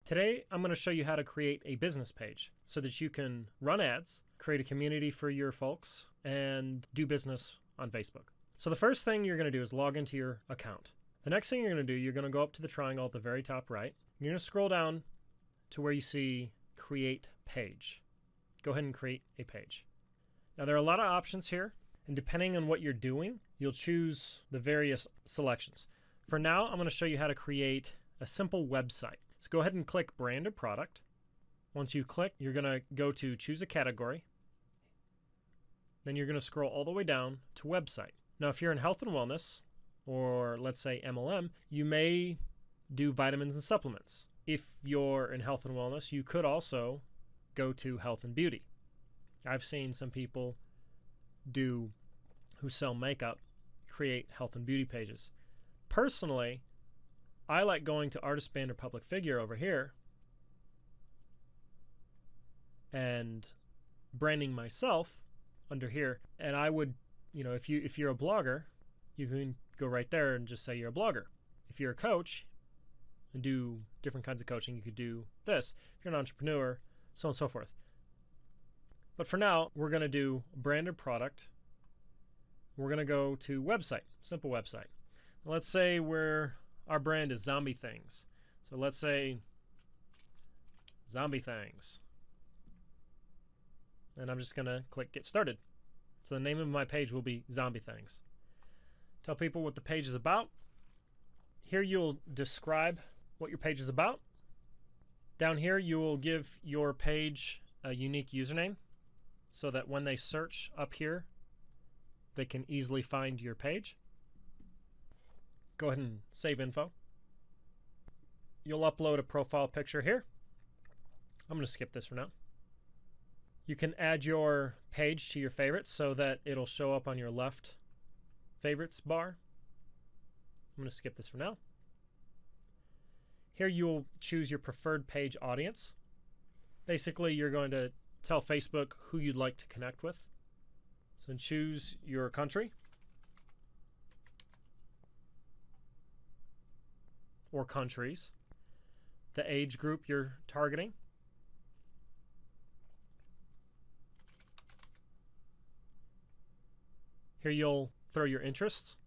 Today, I'm going to show you how to create a business page so that you can run ads, create a community for your folks, and do business on Facebook. So the first thing you're going to do is log into your account. The next thing you're going to do, you're going to go up to the triangle at the very top right. You're going to scroll down to where you see Create Page. Go ahead and create a page. Now there are a lot of options here, and depending on what you're doing, you'll choose the various selections. For now, I'm going to show you how to create a simple website. So go ahead and click Brand or Product. Once you click, you're going to go to Choose a Category. Then you're going to scroll all the way down to Website. Now if you're in health and wellness, or let's say MLM, you may do vitamins and supplements. If you're in health and wellness, you could also go to health and beauty. I've seen some people who sell makeup create health and beauty pages. Personally, I like going to artist, band, or public figure over here and branding myself under here. And I would, if you're a blogger, you can go right there and just say you're a blogger. If you're a coach and do different kinds of coaching, you could do this. If you're an entrepreneur, so on and so forth. But for now, we're going to do brand or product. We're going to go to website, simple website. Let's say our brand is Zombie Things. So let's say Zombie Things. And I'm just going to click Get Started. So the name of my page will be Zombie Things. Tell people what the page is about. Here you'll describe what your page is about. Down here you will give your page a unique username so that when they search up here, they can easily find your page. Go ahead and save info. You'll upload a profile picture here. I'm going to skip this for now. You can add your page to your favorites so that it'll show up on your left favorites bar. I'm going to skip this for now. Here you'll choose your preferred page audience. Basically, you're going to tell Facebook who you'd like to connect with. So choose your country or countries, the age group you're targeting, here you'll throw your interests,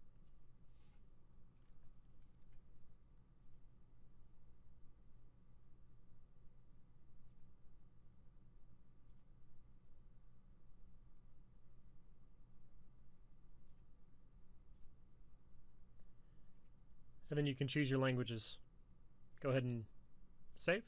and then you can choose your languages. Go ahead and save.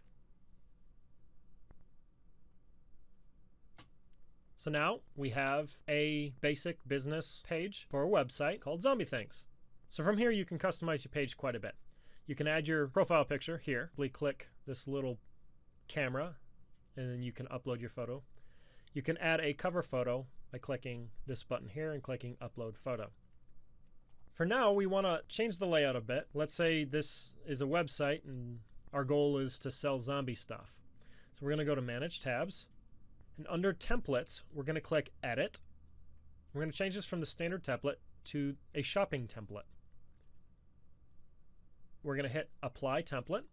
So now we have a basic business page for a website called Zombie Things. So from here you can customize your page quite a bit. You can add your profile picture here. Simply click this little camera and then you can upload your photo. You can add a cover photo by clicking this button here and clicking Upload Photo. For now, we want to change the layout a bit. Let's say this is a website and our goal is to sell zombie stuff. So we're going to go to Manage Tabs. And under Templates, we're going to click Edit. We're going to change this from the standard template to a shopping template. We're going to hit Apply Template.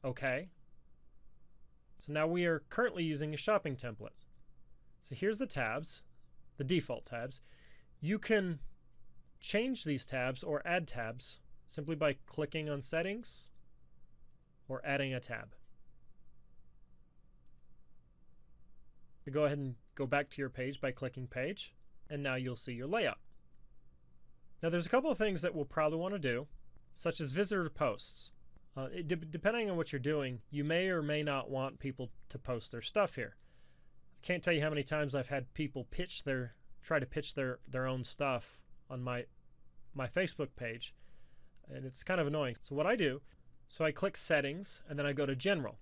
OK. So now we are currently using a shopping template. So here's the tabs, the default tabs. You can change these tabs or add tabs simply by clicking on Settings or adding a tab. You go ahead and go back to your page by clicking Page, and now you'll see your layout. Now there's a couple of things that we'll probably want to do, such as visitor posts. Depending on what you're doing, you may or may not want people to post their stuff here. I can't tell you how many times I've had people try to pitch their own stuff on my Facebook page, and it's kind of annoying. So what I do, I click Settings and then I go to General.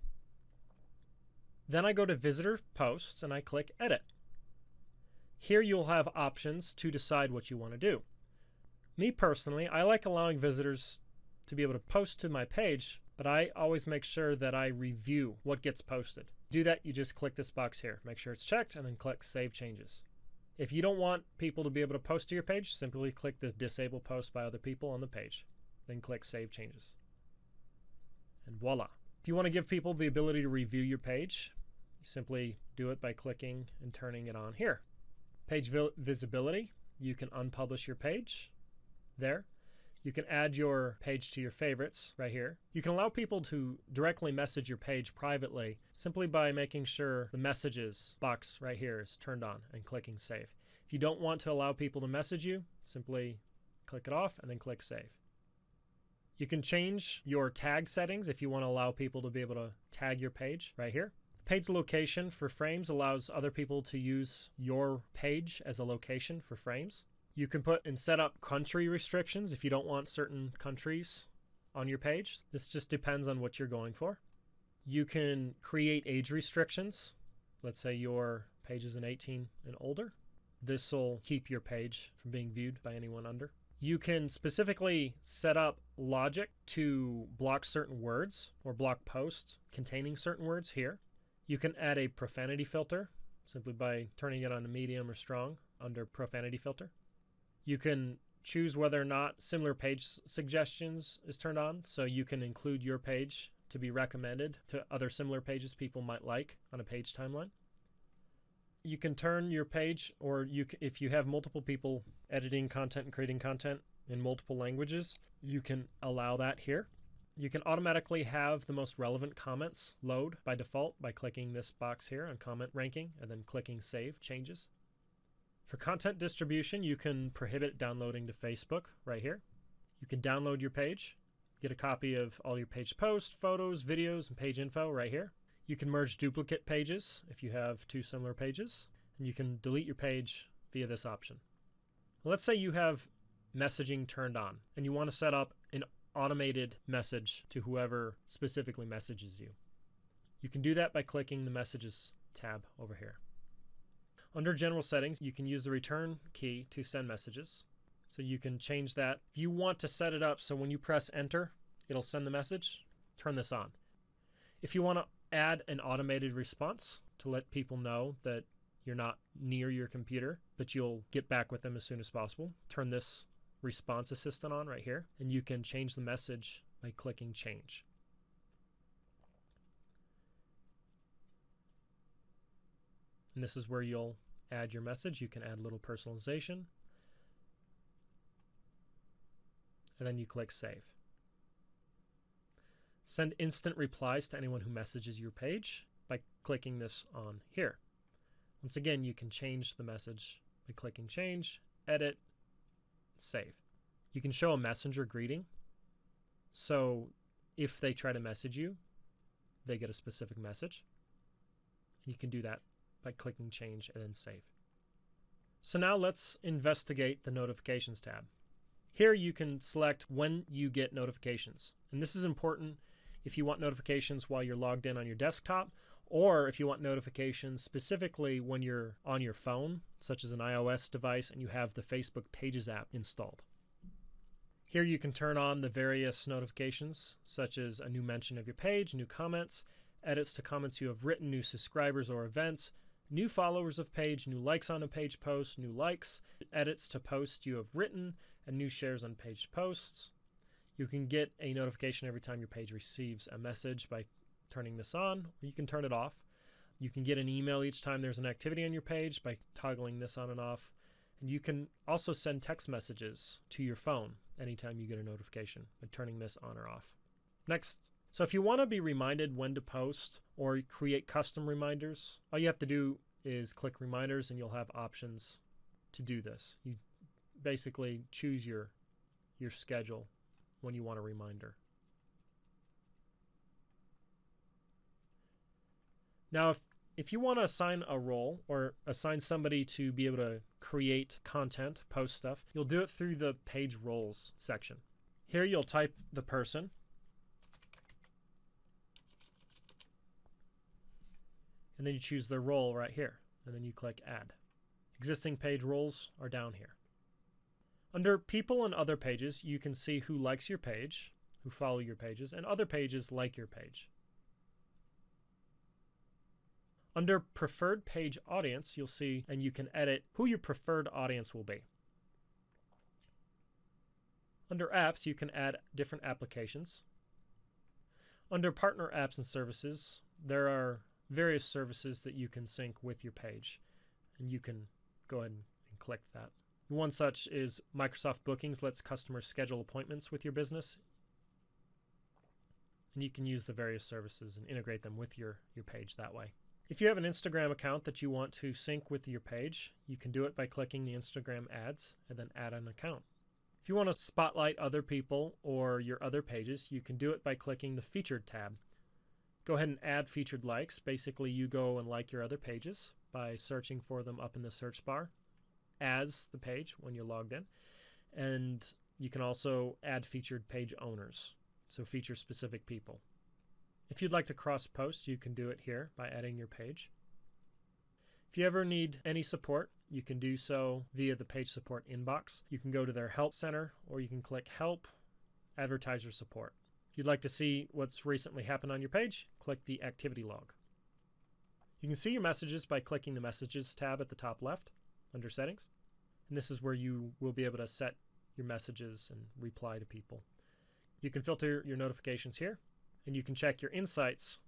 Then I go to Visitor Posts and I click Edit. Here you'll have options to decide what you want to do. Me personally, I like allowing visitors to be able to post to my page, but I always make sure that I review what gets posted. To do that, you just click this box here. Make sure it's checked and then click Save Changes. If you don't want people to be able to post to your page, simply click the Disable Post by Other People on the page. Then click Save Changes. And voila, If you want to give people the ability to review your page, you simply do it by clicking and turning it on here. Page visibility, you can unpublish your page there. You can add your page to your favorites right here. You can allow people to directly message your page privately simply by making sure the messages box right here is turned on and clicking save. If you don't want to allow people to message you, simply click it off and then click save. You can change your tag settings if you want to allow people to be able to tag your page right here. Page location for frames allows other people to use your page as a location for frames. You can put and set up country restrictions if you don't want certain countries on your page. This just depends on what you're going for. You can create age restrictions. Let's say your page is an 18 and older. This will keep your page from being viewed by anyone under. You can specifically set up logic to block certain words or block posts containing certain words here. You can add a profanity filter simply by turning it on to medium or strong under profanity filter. You can choose whether or not similar page suggestions is turned on, so you can include your page to be recommended to other similar pages people might like on a page timeline. You can turn your page, or if you have multiple people editing content and creating content in multiple languages, you can allow that here. You can automatically have the most relevant comments load by default by clicking this box here on comment ranking and then clicking save changes. For content distribution, you can prohibit downloading to Facebook right here. You can download your page, get a copy of all your page posts, photos, videos, and page info right here. You can merge duplicate pages if you have two similar pages, and you can delete your page via this option. Let's say you have messaging turned on and you want to set up an automated message to whoever specifically messages you. You can do that by clicking the Messages tab over here. Under General Settings, you can use the return key to send messages. So you can change that. If you want to set it up so when you press enter, it'll send the message, turn this on. If you want to add an automated response to let people know that you're not near your computer, but you'll get back with them as soon as possible, turn this response assistant on right here, and you can change the message by clicking change. And this is where you'll add your message. You can add a little personalization. And then you click save. Send instant replies to anyone who messages your page by clicking this on here. Once again, you can change the message by clicking change, edit, save. You can show a messenger greeting. So if they try to message you, they get a specific message. You can do that by clicking change and then save. So now let's investigate the notifications tab. Here you can select when you get notifications. And this is important if you want notifications while you're logged in on your desktop, or if you want notifications specifically when you're on your phone, such as an iOS device, and you have the Facebook Pages app installed. Here you can turn on the various notifications, such as a new mention of your page, new comments, edits to comments you have written, new subscribers or events, new followers of page, new likes on a page post, new likes, edits to posts you have written, and new shares on page posts. You can get a notification every time your page receives a message by turning this on, or you can turn it off. You can get an email each time there's an activity on your page by toggling this on and off. And you can also send text messages to your phone anytime you get a notification by turning this on or off. Next, so if you want to be reminded when to post or create custom reminders, all you have to do is click reminders and you'll have options to do this. You basically choose your schedule when you want a reminder. Now, if you want to assign a role or assign somebody to be able to create content, post stuff, you'll do it through the Page Roles section. Here you'll type the person. And then you choose their role right here. And then you click Add. Existing page roles are down here. Under People and Other Pages, you can see who likes your page, who follow your pages, and other pages like your page. Under Preferred Page Audience, you'll see, and you can edit who your preferred audience will be. Under Apps, you can add different applications. Under Partner Apps and Services, there are various services that you can sync with your page, and you can go ahead and click that. One such is Microsoft Bookings lets customers schedule appointments with your business, and you can use the various services and integrate them with your page that way. If you have an Instagram account that you want to sync with your page, you can do it by clicking the Instagram ads and then add an account. If you want to spotlight other people or your other pages, you can do it by clicking the Featured tab. Go ahead and add featured likes. Basically, you go and like your other pages by searching for them up in the search bar as the page when you're logged in. And you can also add featured page owners, so feature specific people. If you'd like to cross-post, you can do it here by adding your page. If you ever need any support, you can do so via the page support inbox. You can go to their help center, or you can click Help, Advertiser Support. If you'd like to see what's recently happened on your page, click the activity log. You can see your messages by clicking the Messages tab at the top left under Settings. And this is where you will be able to set your messages and reply to people. You can filter your notifications here, and you can check your insights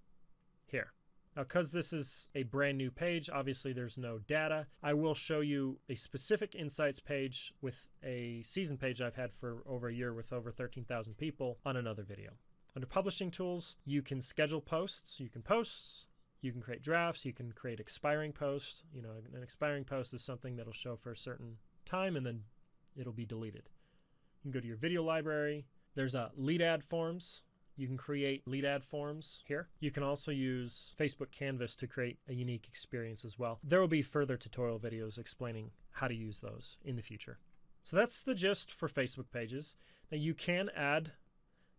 here. Now, because this is a brand new page, obviously there's no data. I will show you a specific insights page with a season page I've had for over a year with over 13,000 people on another video. Under Publishing Tools, you can schedule posts. You can post, you can create drafts, you can create expiring posts. You know, an expiring post is something that'll show for a certain time and then it'll be deleted. You can go to your video library. There's lead ad forms. You can create lead ad forms here. You can also use Facebook Canvas to create a unique experience as well. There will be further tutorial videos explaining how to use those in the future. So that's the gist for Facebook pages. Now you can add,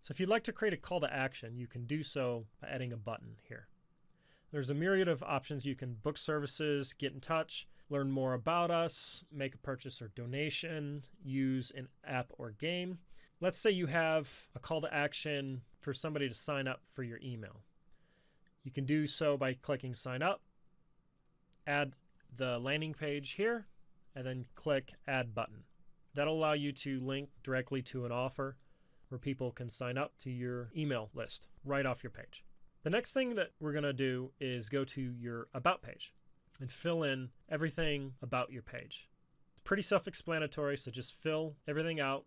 so if you'd like to create a call to action, you can do so by adding a button here. There's a myriad of options. You can book services, get in touch, learn more about us, make a purchase or donation, use an app or game. Let's say you have a call to action for somebody to sign up for your email. You can do so by clicking Sign Up, add the landing page here, and then click Add Button. That'll allow you to link directly to an offer where people can sign up to your email list right off your page. The next thing that we're going to do is go to your About page and fill in everything about your page. It's pretty self-explanatory, so just fill everything out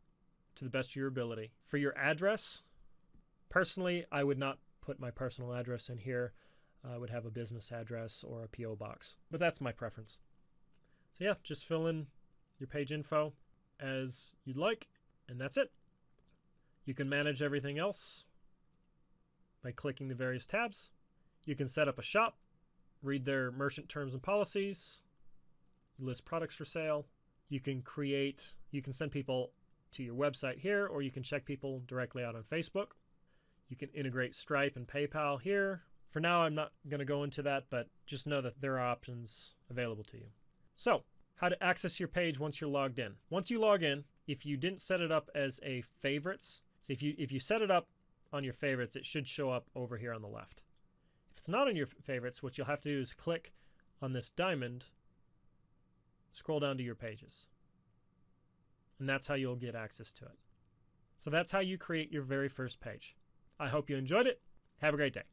to the best of your ability. For your address, personally, I would not put my personal address in here. I would have a business address or a P.O. box, but that's my preference. So yeah, just fill in your page info as you'd like, and that's it. You can manage everything else by clicking the various tabs. You can set up a shop, read their merchant terms and policies, list products for sale. You can send people to your website here, or you can check people directly out on Facebook. You can integrate Stripe and PayPal here. For now, I'm not going to go into that, but just know that there are options available to you. So, how to access your page once you're logged in. Once you log in, if you didn't set it up as a favorites, so if you set it up on your favorites, it should show up over here on the left. If it's not on your favorites, what you'll have to do is click on this diamond, scroll down to your pages. And that's how you'll get access to it. So that's how you create your very first page. I hope you enjoyed it. Have a great day.